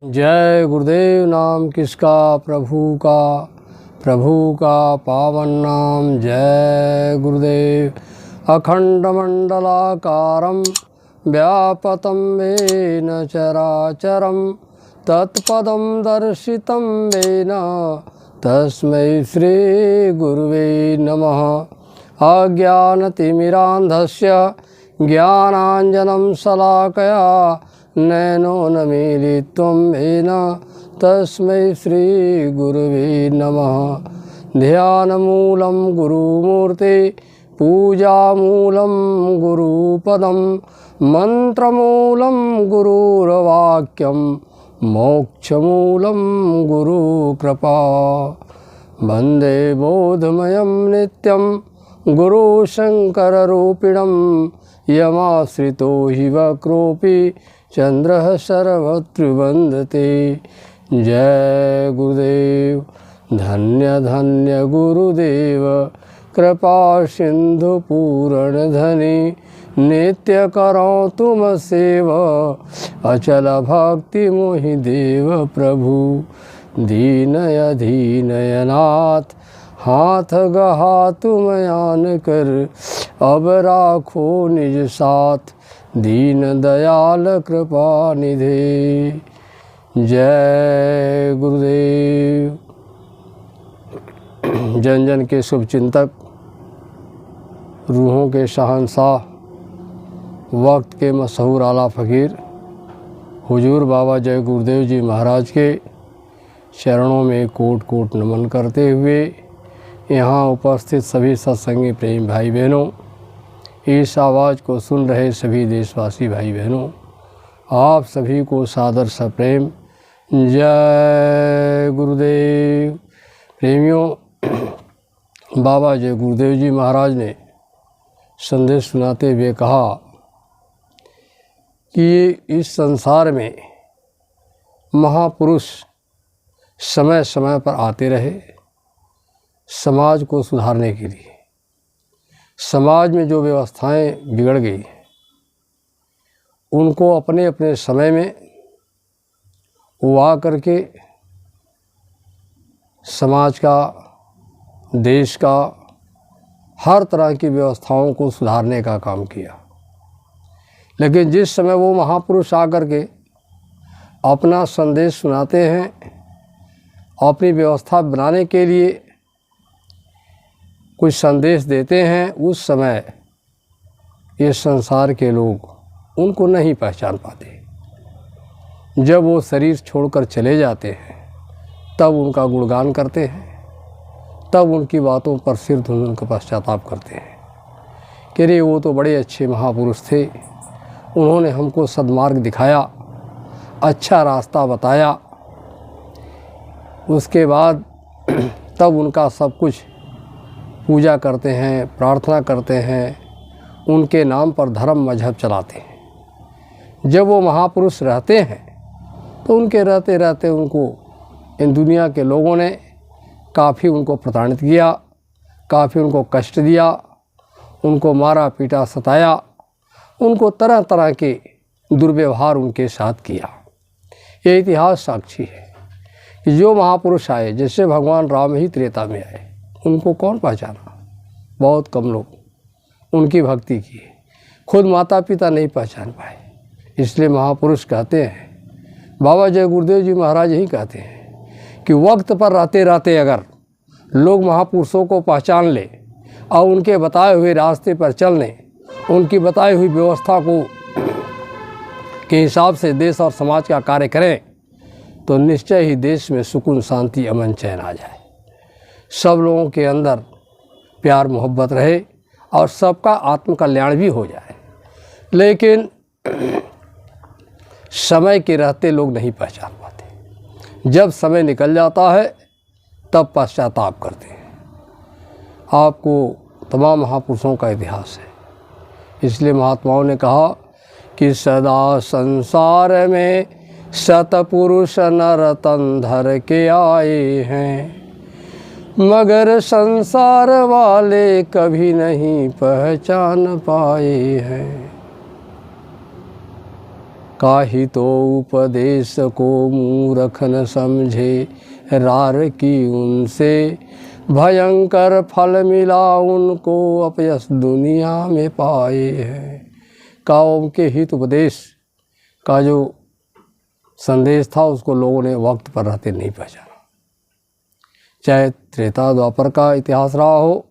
जय गुरुदेव। नाम किसका प्रभु का पावन नाम। जय गुरुदेव। अखंड मंडलाकारं व्यापतं येन चराचरं तत्पदं दर्शितं येन तस्मै श्री गुरुवे नमः। अज्ञानतिमिरान्धस्य ज्ञानाञ्जनं शलाकया नैनो न मीलित्वं येन तस्मै श्री गुरुवे नमः। ध्यानमूलं गुरुमूर्ते पूजामूलं गुरुपदं मंत्रमूलं गुरुर्वाक्यं मोक्षमूलं गुरुकृपा। वन्दे बोधमयं नित्यं गुरुशङ्कररूपिणं यमाश्रितो हि वक्रोऽपि चन्द्रः सर्वत्र वन्दते। जय गुरुदेव। धन्य धन्य गुरुदेव कृपा सिंधु पूरण धनी नित्य करो तुम सेव अचल भक्ति मोहि देव प्रभु। दीनय दीनय नाथ हाथ गहा तुम आन कर अब राखो निज साथ दीन दयाल कृपा निधे। जय गुरुदेव। जन जन के शुभ चिंतक, रूहों के शहंशाह, वक्त के मशहूर आला फ़कीर हुजूर बाबा जय गुरुदेव जी महाराज के चरणों में कोट कोट नमन करते हुए यहाँ उपस्थित सभी सत्संगी प्रेम भाई बहनों, इस आवाज़ को सुन रहे सभी देशवासी भाई बहनों, आप सभी को सादर सप्रेम जय गुरुदेव। प्रेमियों, बाबा जय गुरुदेव जी महाराज ने संदेश सुनाते हुए कहा कि इस संसार में महापुरुष समय समय पर आते रहे समाज को सुधारने के लिए। समाज में जो व्यवस्थाएं बिगड़ गई उनको अपने अपने समय में वो आ करके समाज का, देश का, हर तरह की व्यवस्थाओं को सुधारने का काम किया। लेकिन जिस समय वो महापुरुष आकर के अपना संदेश सुनाते हैं, अपनी व्यवस्था बनाने के लिए कुछ संदेश देते हैं, उस समय ये संसार के लोग उनको नहीं पहचान पाते। जब वो शरीर छोड़कर चले जाते हैं तब उनका गुणगान करते हैं, तब उनकी बातों पर सिर धुन का पश्चाताप करते हैं कि रे वो तो बड़े अच्छे महापुरुष थे, उन्होंने हमको सद्मार्ग दिखाया, अच्छा रास्ता बताया। उसके बाद तब उनका सब कुछ पूजा करते हैं, प्रार्थना करते हैं, उनके नाम पर धर्म मजहब चलाते हैं। जब वो महापुरुष रहते हैं तो उनके रहते रहते उनको इन दुनिया के लोगों ने काफ़ी उनको प्रताड़ित किया, काफ़ी उनको कष्ट दिया, उनको मारा पीटा सताया, उनको तरह तरह के दुर्व्यवहार उनके साथ किया। ये इतिहास साक्षी है कि जो महापुरुष आए, जैसे भगवान राम ही त्रेता में आए, उनको कौन पहचाना? बहुत कम लोग उनकी भक्ति की, खुद माता पिता नहीं पहचान पाए। इसलिए महापुरुष कहते हैं, बाबा जय गुरुदेव जी महाराज यही कहते हैं कि वक्त पर रहते रहते अगर लोग महापुरुषों को पहचान ले और उनके बताए हुए रास्ते पर चलने, उनकी बताई हुई व्यवस्था को के हिसाब से देश और समाज का कार्य करें तो निश्चय ही देश में सुकून, शांति, अमन, चैन आ जाए। सब लोगों के अंदर प्यार मोहब्बत रहे और सबका आत्म कल्याण भी हो जाए। लेकिन समय के रहते लोग नहीं पहचान पाते। जब समय निकल जाता है तब पश्चाताप करते हैं। आपको तमाम महापुरुषों का इतिहास है। इसलिए महात्माओं ने कहा कि सदा संसार में सतपुरुष नर तन धर के आए हैं, मगर संसार वाले कभी नहीं पहचान पाए हैं। काहि तो उपदेश को मूर्ख न समझे, रार की उनसे भयंकर फल मिला उनको, अपयस दुनिया में पाए हैं। काओं के हित उपदेश का जो संदेश था उसको लोगों ने वक्त पर रहते नहीं पहचाना। चाहे त्रेता द्वापर का इतिहास रहा हो,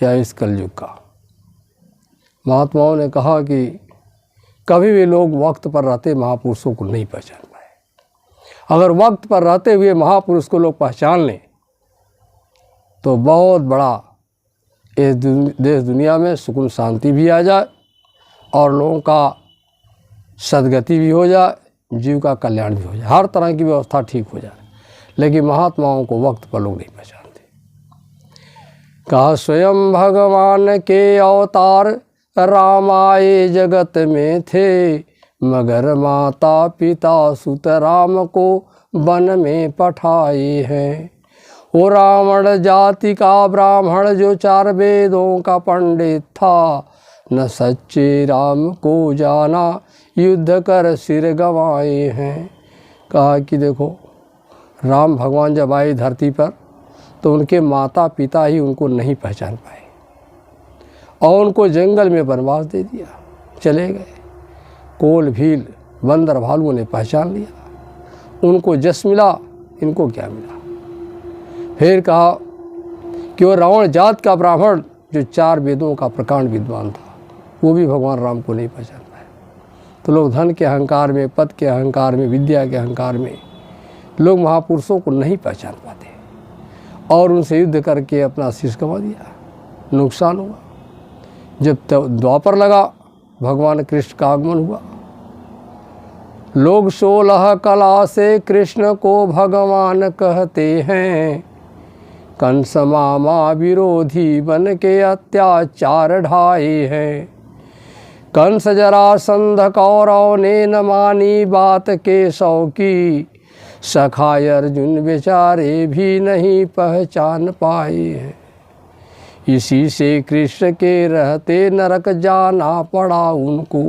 चाहे इस कलयुग का। महात्माओं ने कहा कि कभी भी लोग वक्त पर रहते महापुरुषों को नहीं पहचान पाए। अगर वक्त पर रहते हुए महापुरुष को लोग पहचान लें तो बहुत बड़ा इस देश दुनिया में सुकून शांति भी आ जाए और लोगों का सदगति भी हो जाए, जीव का कल्याण भी हो जाए, हर तरह की व्यवस्था ठीक हो जाए। लेकिन महात्माओं को वक्त पर लोग नहीं पहचानते। कहा स्वयं भगवान के अवतार राम आए जगत में थे, मगर माता पिता सुत राम को वन में पठाए हैं। वो रावण जाति का ब्राह्मण जो 4 वेदों का पंडित था, न सच्चे राम को जाना युद्ध कर सिर गंवाए हैं। कहा कि देखो राम भगवान जब आए धरती पर तो उनके माता पिता ही उनको नहीं पहचान पाए और उनको जंगल में वनवास दे दिया, चले गए। कोल भील बंदर भालुओं ने पहचान लिया, उनको जस मिला, इनको क्या मिला। फिर कहा कि वो रावण जात का ब्राह्मण जो 4 वेदों का प्रकांड विद्वान था, वो भी भगवान राम को नहीं पहचान पाए। तो लोग धन के अहंकार में, पद के अहंकार में, विद्या के अहंकार में लोग महापुरुषों को नहीं पहचान पाते और उनसे युद्ध करके अपना शीश गंवा दिया, नुकसान हुआ। जब द्वापर लगा, भगवान कृष्ण का आगमन हुआ। लोग 16 कला से कृष्ण को भगवान कहते हैं, कंस मामा विरोधी बन के अत्याचार ढाए हैं। कंस जरासंध कौरव ने न मानी बात केशव की, सखाय अर्जुन बेचारे भी नहीं पहचान पाए हैं। इसी से कृष्ण के रहते नरक जाना पड़ा उनको,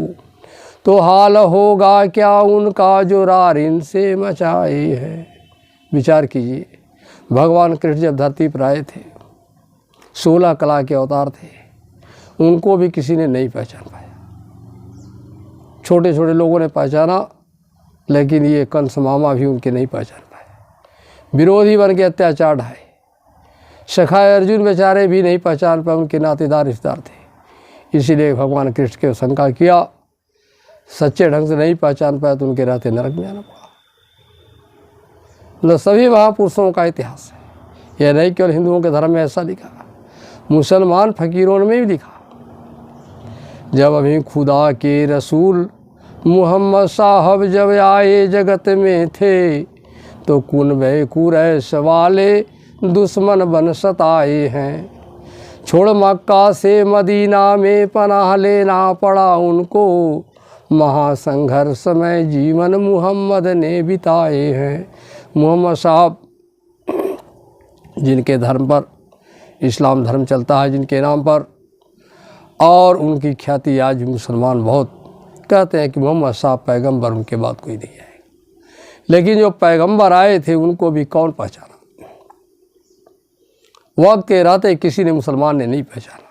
तो हाल होगा क्या उनका जो रार इनसे मचाए है। विचार कीजिए, भगवान कृष्ण जब धरती पर आए थे, 16 कला के अवतार थे, उनको भी किसी ने नहीं पहचान पाया। छोटे छोटे लोगों ने पहचाना, लेकिन ये कंस मामा भी उनके नहीं पहचान पाए। विरोधी बन के अत्याचार ढाए। सखाय अर्जुन बेचारे भी नहीं पहचान पाए, उनके नातेदार रिश्तेदार थे। इसीलिए भगवान कृष्ण के शंका किया, सच्चे ढंग से नहीं पहचान पाया तो उनके रहते नरक में आना पड़ा। मतलब सभी महापुरुषों का इतिहास है, यह नहीं केवल हिंदुओं के धर्म में ऐसा लिखा, मुसलमान फकीरों ने भी लिखा। जब अभी खुदा के रसूल मुहम्मद साहब जब आए जगत में थे, तो कुनबे कुरैश वाले दुश्मन बन सताए हैं। छोड़ मक्का से मदीना में पनाह लेना पड़ा उनको, महासंघर्ष में जीवन मुहम्मद ने बिताए हैं। मुहम्मद साहब जिनके धर्म पर इस्लाम धर्म चलता है, जिनके नाम पर, और उनकी ख्याति आज मुसलमान बहुत कहते हैं कि मोहम्मद साहब पैगंबर, उनके बाद कोई नहीं आए। लेकिन जो पैगंबर आए थे उनको भी कौन पहचाना? वक्त के रहते किसी ने, मुसलमान ने नहीं पहचाना।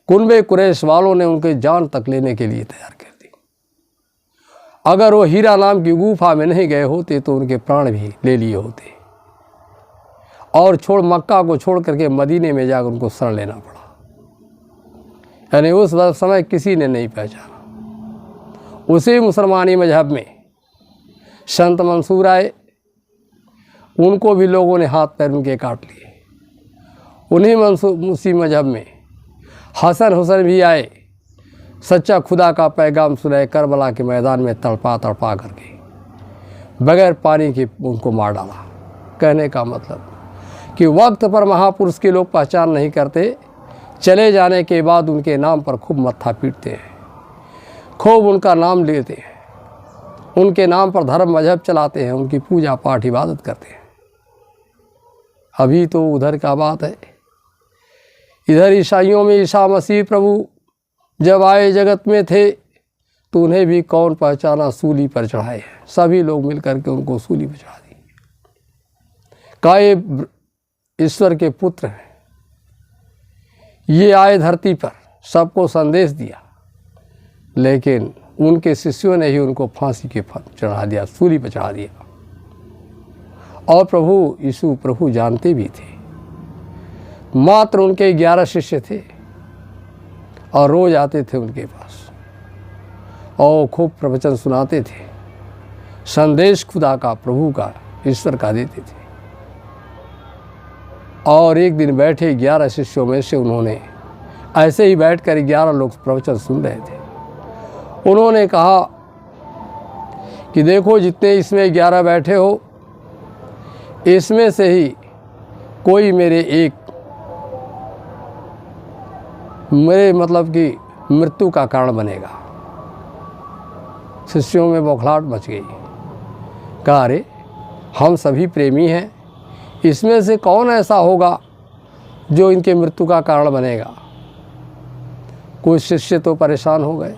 कुनबे कुरैश वालों ने उनके जान तक लेने के लिए तैयार कर दी। अगर वो हीरा नाम की गुफा में नहीं गए होते तो उनके प्राण भी ले लिए होते, और मक्का को छोड़ करके मदीने में जाकर उनको शरण लेना पड़ा। यानी उस समय किसी ने नहीं पहचाना। उसी मुसलमानी मजहब में संत मंसूर आए, उनको भी लोगों ने हाथ पैर उनके काट लिए। उन्हीं उसी मजहब में हसन हुसैन भी आए, सच्चा खुदा का पैगाम सुनाए, करबला के मैदान में तड़पा तड़पा करके बगैर पानी के उनको मार डाला। कहने का मतलब कि वक्त पर महापुरुष के लोग पहचान नहीं करते, चले जाने के बाद उनके नाम पर खूब मत्था पीटते हैं, खूब उनका नाम लेते हैं, उनके नाम पर धर्म मजहब चलाते हैं, उनकी पूजा पाठ इबादत करते हैं। अभी तो उधर का बात है। इधर ईसाइयों में ईसा मसीह प्रभु जब आए जगत में थे तो उन्हें भी कौन पहचाना सूली पर चढ़ाए। सभी लोग मिलकर के उनको सूली पर चढ़ा दिए। कहा ये ईश्वर के पुत्र हैं, ये आए धरती पर, सबको संदेश दिया, लेकिन उनके शिष्यों ने ही उनको फांसी के चढ़ा दिया, सूली पर चढ़ा दिया। और प्रभु यीशु प्रभु जानते भी थे। मात्र उनके 11 शिष्य थे और रोज आते थे उनके पास और खूब प्रवचन सुनाते थे, संदेश खुदा का, प्रभु का, ईश्वर का देते थे। और एक दिन बैठे 11 शिष्यों में से उन्होंने ऐसे ही बैठकर 11 लोग प्रवचन सुन रहे थे। उन्होंने कहा कि देखो जितने इसमें 11 बैठे हो, इसमें से ही कोई मेरे मतलब कि मृत्यु का कारण बनेगा। शिष्यों में बौखलाहट मच गई। कहा अरे हम सभी प्रेमी हैं, इसमें से कौन ऐसा होगा जो इनके मृत्यु का कारण बनेगा। कुछ शिष्य तो परेशान हो गए,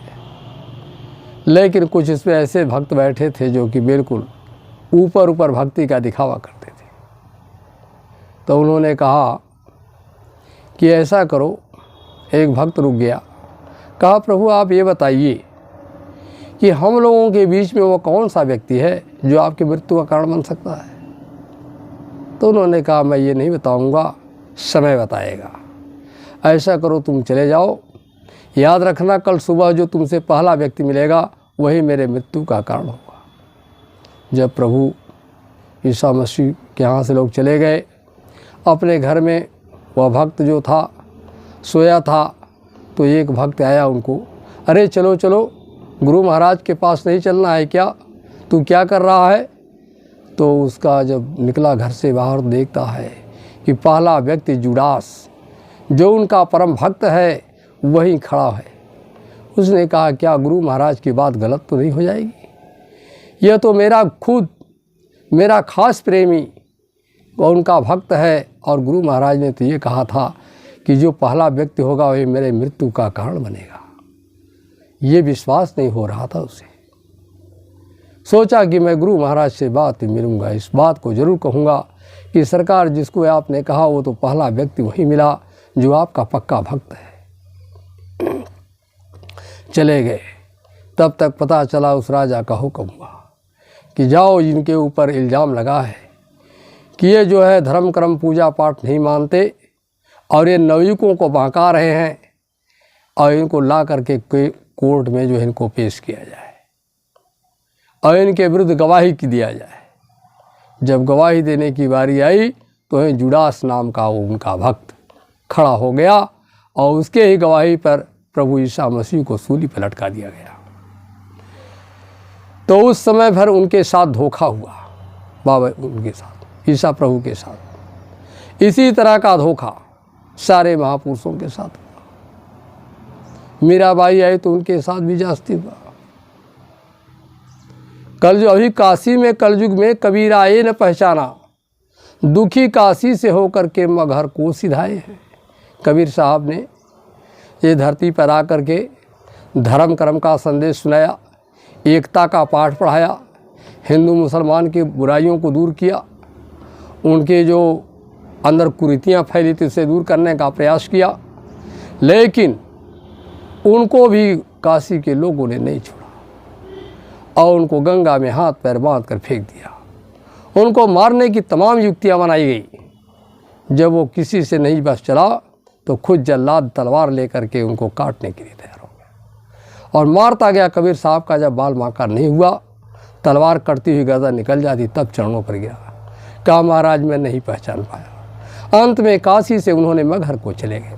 लेकिन कुछ इसमें ऐसे भक्त बैठे थे जो कि बिल्कुल ऊपर ऊपर भक्ति का दिखावा करते थे। तो उन्होंने कहा कि ऐसा करो। एक भक्त रुक गया, कहा प्रभु आप ये बताइए कि हम लोगों के बीच में वो कौन सा व्यक्ति है जो आपकी मृत्यु का कारण बन सकता है। तो उन्होंने कहा मैं ये नहीं बताऊंगा, समय बताएगा। ऐसा करो तुम चले जाओ, याद रखना कल सुबह जो तुमसे पहला व्यक्ति मिलेगा वही मेरे मृत्यु का कारण होगा। जब प्रभु ईसा मसीह के यहाँ से लोग चले गए, अपने घर में वह भक्त जो था सोया था, तो एक भक्त आया उनको, अरे चलो चलो गुरु महाराज के पास नहीं चलना है क्या, तू क्या कर रहा है। तो उसका जब निकला घर से बाहर, देखता है कि पहला व्यक्ति जुडास जो उनका परम भक्त है वहीं खड़ा है। उसने कहा क्या गुरु महाराज की बात गलत तो नहीं हो जाएगी, यह तो मेरा खास प्रेमी और उनका भक्त है, और गुरु महाराज ने तो ये कहा था कि जो पहला व्यक्ति होगा वही मेरे मृत्यु का कारण बनेगा। ये विश्वास नहीं हो रहा था उसे। सोचा कि मैं गुरु महाराज से बात मिलूंगा, इस बात को जरूर कहूँगा कि सरकार जिसको आपने कहा वो तो पहला व्यक्ति वही मिला जो आपका पक्का भक्त है। चले गए। तब तक पता चला उस राजा का हुक्म हुआ कि जाओ, इनके ऊपर इल्ज़ाम लगा है कि ये जो है धर्म कर्म पूजा पाठ नहीं मानते और ये नवयुवकों को बहका रहे हैं, और इनको ला करके कोर्ट में जो है इनको पेश किया जाए और इनके विरुद्ध गवाही की दिया जाए। जब गवाही देने की बारी आई तो जुडास नाम का वो उनका भक्त खड़ा हो गया और उसके ही गवाही पर प्रभु ईसा मसीह को सूली पर लटका दिया गया। तो उस समय भर उनके साथ धोखा हुआ, बाबा उनके साथ, ईसा प्रभु के साथ। इसी तरह का धोखा सारे महापुरुषों के साथ हुआ। मीराबाई आई तो उनके साथ भी जास्ती हुआ। अभी काशी में कलयुग में कबीर आए न पहचाना, दुखी काशी से होकर के मगहर को सिधाए हैं। कबीर साहब ने ये धरती पर आकर के धर्म कर्म का संदेश सुनाया, एकता का पाठ पढ़ाया, हिंदू मुसलमान की बुराइयों को दूर किया, उनके जो अंदर कुरीतियाँ फैली थी उसे दूर करने का प्रयास किया। लेकिन उनको भी काशी के लोगों ने नहीं छोड़ा और उनको गंगा में हाथ पैर बांध कर फेंक दिया। उनको मारने की तमाम युक्तियां बनाई गई। जब वो किसी से नहीं बस चला तो खुद जल्लाद तलवार लेकर के उनको काटने के लिए तैयार हो गया और मारता गया। कबीर साहब का जब बाल बांका नहीं हुआ, तलवार कटती हुई गर्दन निकल जाती, तब चरणों पर गया, कहा महाराज मैं नहीं पहचान पाया। अंत में काशी से उन्होंने मगहर को चले गए।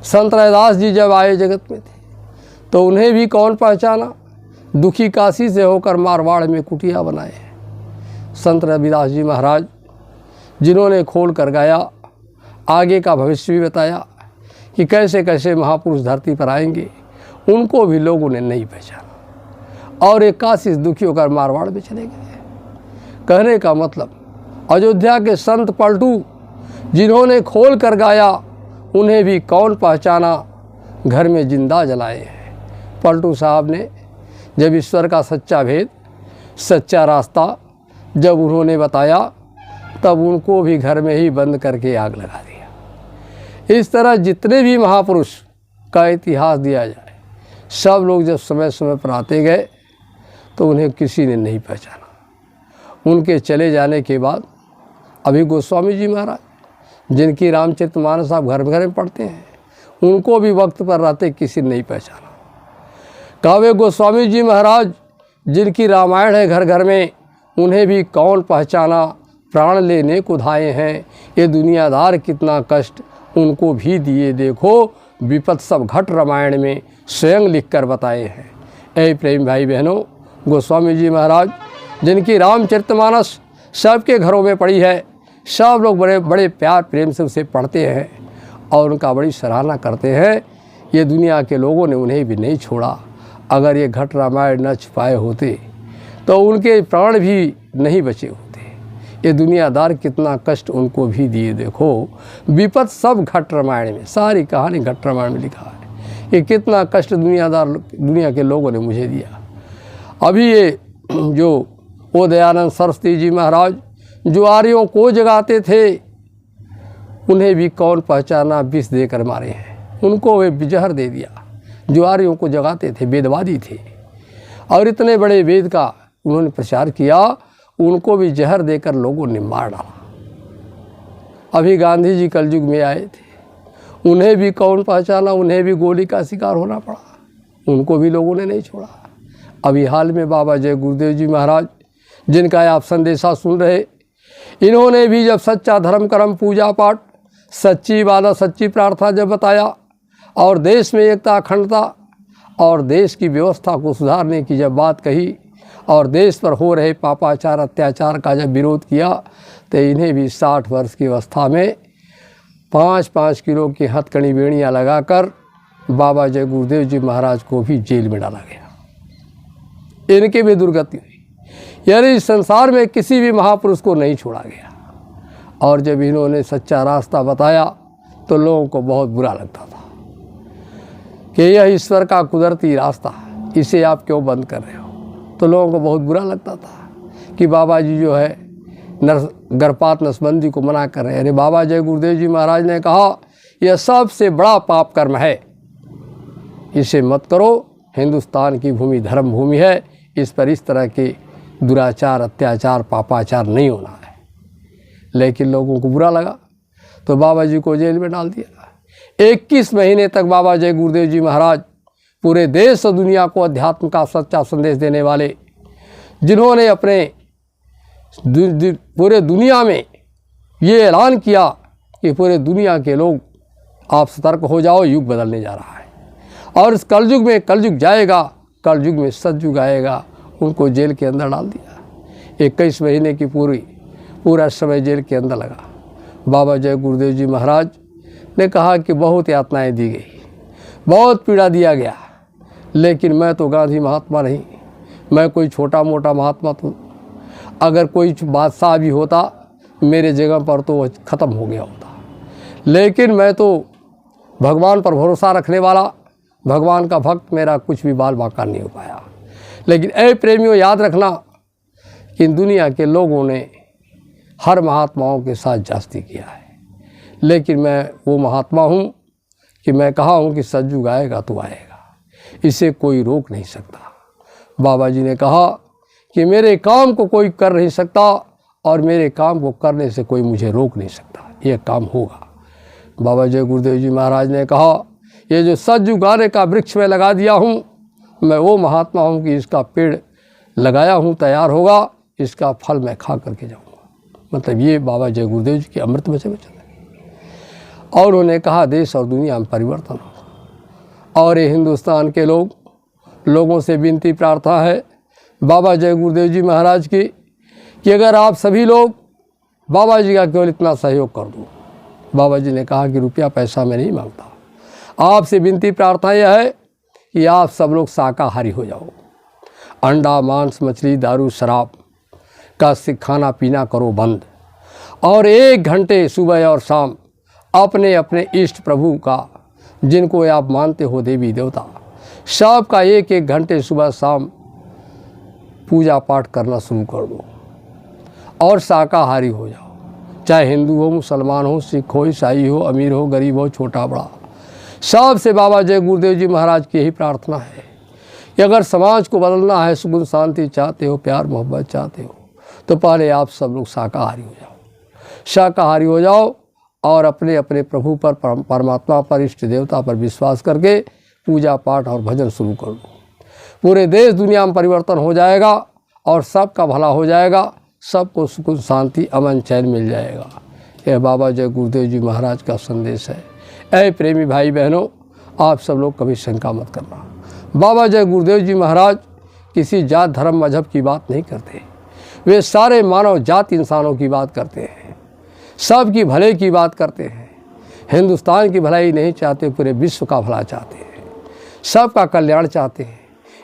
संत रैदास जी जब आए जगत में थे तो उन्हें भी कौन पहचाना, दुखी काशी से होकर मारवाड़ में कुटिया बनाए। संत रविदास जी महाराज जिन्होंने खोल कर गाया, आगे का भविष्य भी बताया कि कैसे कैसे महापुरुष धरती पर आएंगे, उनको भी लोगों ने नहीं पहचाना और एक काशी से दुखी होकर मारवाड़ में चले गए। कहने का मतलब अयोध्या के संत पलटू जिन्होंने खोल कर गाया, उन्हें भी कौन पहचाना, घर में जिंदा जलाए हैं। पलटू साहब ने जब ईश्वर का सच्चा भेद, सच्चा रास्ता जब उन्होंने बताया, तब उनको भी घर में ही बंद करके आग लगा दिया। इस तरह जितने भी महापुरुष का इतिहास दिया जाए, सब लोग जब समय समय पर आते गए तो उन्हें किसी ने नहीं पहचाना। उनके चले जाने के बाद अभी गोस्वामी जी महाराज, जिनकी रामचरितमानस आप घर घर में पढ़ते हैं, उनको भी वक्त पर रहते किसी ने नहीं पहचाना। काव्य गोस्वामी जी महाराज, जिनकी रामायण है घर घर में, उन्हें भी कौन पहचाना, प्राण लेने को धाए हैं, ये दुनियादार कितना कष्ट उनको भी दिए देखो, विपद सब घट रामायण में स्वयं लिखकर बताए हैं। ऐ प्रेम भाई बहनों, गोस्वामी जी महाराज जिनकी रामचरितमानस सबके घरों में पड़ी है, सब लोग बड़े बड़े प्यार प्रेम से उसे पढ़ते हैं और उनका बड़ी सराहना करते हैं। ये दुनिया के लोगों ने उन्हें भी नहीं छोड़ा। अगर ये घट रामायण न छुपाए होते तो उनके प्राण भी नहीं बचे होते। ये दुनियादार कितना कष्ट उनको भी दिए देखो, विपद सब घट रामायण में, सारी कहानी घट रामायण में लिखा है। ये कितना कष्ट दुनिया के लोगों ने मुझे दिया। अभी ये जो वो दयानंद सरस्वती जी महाराज जो आर्यों को जगाते थे, उन्हें भी कौन पहचाना, विष देकर मारे हैं। उनको वे जहर दे दिया। जो आर्यों को जगाते थे, वेदवादी थे और इतने बड़े वेद का उन्होंने प्रचार किया, उनको भी जहर देकर लोगों ने मार डाला। अभी गांधी जी कलयुग में आए थे, उन्हें भी कौन पहचाना, उन्हें भी गोली का शिकार होना पड़ा, उनको भी लोगों ने नहीं छोड़ा। अभी हाल में बाबा जय गुरुदेव जी महाराज, जिनका आप संदेशा सुन रहे, इन्होंने भी जब सच्चा धर्म कर्म पूजा पाठ, सच्ची इबादत, सच्ची प्रार्थना जब बताया और देश में एकता अखंडता और देश की व्यवस्था को सुधारने की जब बात कही और देश पर हो रहे पापाचार अत्याचार का जब विरोध किया, तो इन्हें भी 60 वर्ष की अवस्था में 5-5 किलो की हथकड़ी बेड़ियाँ लगाकर बाबा जय गुरुदेव जी महाराज को भी जेल में डाला गया। इनकी भी दुर्गति हुई। यानी संसार में किसी भी महापुरुष को नहीं छोड़ा गया। और जब इन्होंने सच्चा रास्ता बताया तो लोगों को बहुत बुरा लगता था कि यह ईश्वर का कुदरती रास्ता, इसे आप क्यों बंद कर रहे हो। तो लोगों को बहुत बुरा लगता था कि बाबा जी जो है गर्भपात नसबंदी को मना कर रहे हैं। अरे बाबा जय गुरुदेव जी महाराज ने कहा यह सबसे बड़ा पाप कर्म है, इसे मत करो। हिंदुस्तान की भूमि धर्म भूमि है, इस पर इस तरह के दुराचार अत्याचार पापाचार नहीं होना है। लेकिन लोगों को बुरा लगा तो बाबा जी को जेल में डाल दिया। 21 महीने तक बाबा जय गुरुदेव जी महाराज पूरे देश और दुनिया को अध्यात्म का सच्चा संदेश देने वाले, जिन्होंने अपने पूरे दुनिया में ये ऐलान किया कि पूरे दुनिया के लोग आप सतर्क हो जाओ, युग बदलने जा रहा है और इस कलयुग में, कलयुग जाएगा, कलयुग में सतयुग आएगा। उनको जेल के अंदर डाल दिया। 21 महीने की पूरा समय जेल के अंदर लगा। बाबा जय गुरुदेव जी महाराज ने कहा कि बहुत यातनाएं दी गई, बहुत पीड़ा दिया गया, लेकिन मैं तो गांधी महात्मा नहीं, मैं कोई छोटा मोटा महात्मा तो, अगर कोई बादशाह भी होता मेरे जगह पर तो वह ख़त्म हो गया होता। लेकिन मैं तो भगवान पर भरोसा रखने वाला, भगवान का भक्त, मेरा कुछ भी बाल बाका नहीं हो पाया। लेकिन ऐ प्रेमियों, याद रखना कि दुनिया के लोगों ने हर महात्माओं के साथ जास्ती किया है, लेकिन मैं वो महात्मा हूँ कि मैं कहा हूँ कि सतयुग आएगा तो आएगा, इसे कोई रोक नहीं सकता। बाबा जी ने कहा कि मेरे काम को कोई कर नहीं सकता और मेरे काम को करने से कोई मुझे रोक नहीं सकता, यह काम होगा। बाबा जय गुरुदेव जी महाराज ने कहा ये जो सतयुग आने का वृक्ष में लगा दिया हूँ, मैं वो महात्मा हूँ कि इसका पेड़ लगाया हूँ, तैयार होगा, इसका फल मैं खा करके जाऊँगा। मतलब ये बाबा जय गुरुदेव जी के अमृत वचन है। और उन्होंने कहा देश और दुनिया में परिवर्तन होगा। और ये हिंदुस्तान के लोगों से विनती प्रार्थना है बाबा जय गुरुदेव जी महाराज की कि अगर आप सभी लोग बाबा जी का केवल इतना सहयोग कर दो। बाबा जी ने कहा कि रुपया पैसा मैं नहीं मांगता, आपसे विनती प्रार्थना यह है कि आप सब लोग शाकाहारी हो जाओ। अंडा मांस मछली दारू शराब का खाना पीना करो बंद, और 1 घंटे सुबह और शाम अपने अपने इष्ट प्रभु का, जिनको आप मानते हो देवी देवता, सब का एक एक घंटे सुबह शाम पूजा पाठ करना शुरू कर दो और शाकाहारी हो जाओ। चाहे हिंदू हो, मुसलमान हो, सिख हो, ईसाई हो, अमीर हो, गरीब हो, छोटा बड़ा, सबसे बाबा जय गुरुदेव जी महाराज की यही प्रार्थना है कि अगर समाज को बदलना है, सुकून शांति चाहते हो, प्यार मोहब्बत चाहते हो, तो पहले आप सब लोग शाकाहारी हो जाओ। शाकाहारी हो जाओ और अपने अपने प्रभु पर, परमात्मा पर, इष्ट देवता पर विश्वास करके पूजा पाठ और भजन शुरू कर दो। पूरे देश दुनिया में परिवर्तन हो जाएगा और सबका भला हो जाएगा, सबको सुकून शांति अमन चैन मिल जाएगा। यह बाबा जय गुरुदेव जी महाराज का संदेश है। ऐ प्रेमी भाई बहनों, आप सब लोग कभी शंका मत करना। बाबा जय गुरुदेव जी महाराज किसी जात धर्म मजहब की बात नहीं करते। वे सारे मानव जात इंसानों की बात करते हैं, सब की भले की बात करते हैं। हिंदुस्तान की भलाई नहीं चाहते, पूरे विश्व का भला चाहते हैं, सबका कल्याण चाहते हैं।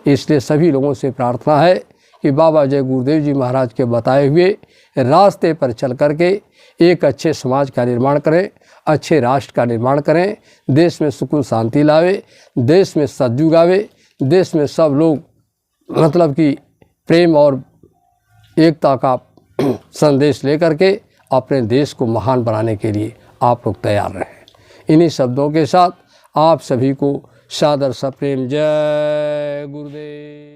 इसलिए सभी लोगों से प्रार्थना है कि बाबा जय गुरुदेव जी महाराज के बताए हुए रास्ते पर चल करके एक अच्छे समाज का निर्माण करें, अच्छे राष्ट्र का निर्माण करें, देश में सुकून शांति लावे, देश में सद्युग आवे, देश में सब लोग मतलब कि प्रेम और एकता का संदेश लेकर के अपने देश को महान बनाने के लिए आप लोग तैयार रहें। इन्हीं शब्दों के साथ आप सभी को सादर सप्रेम जय गुरुदेव।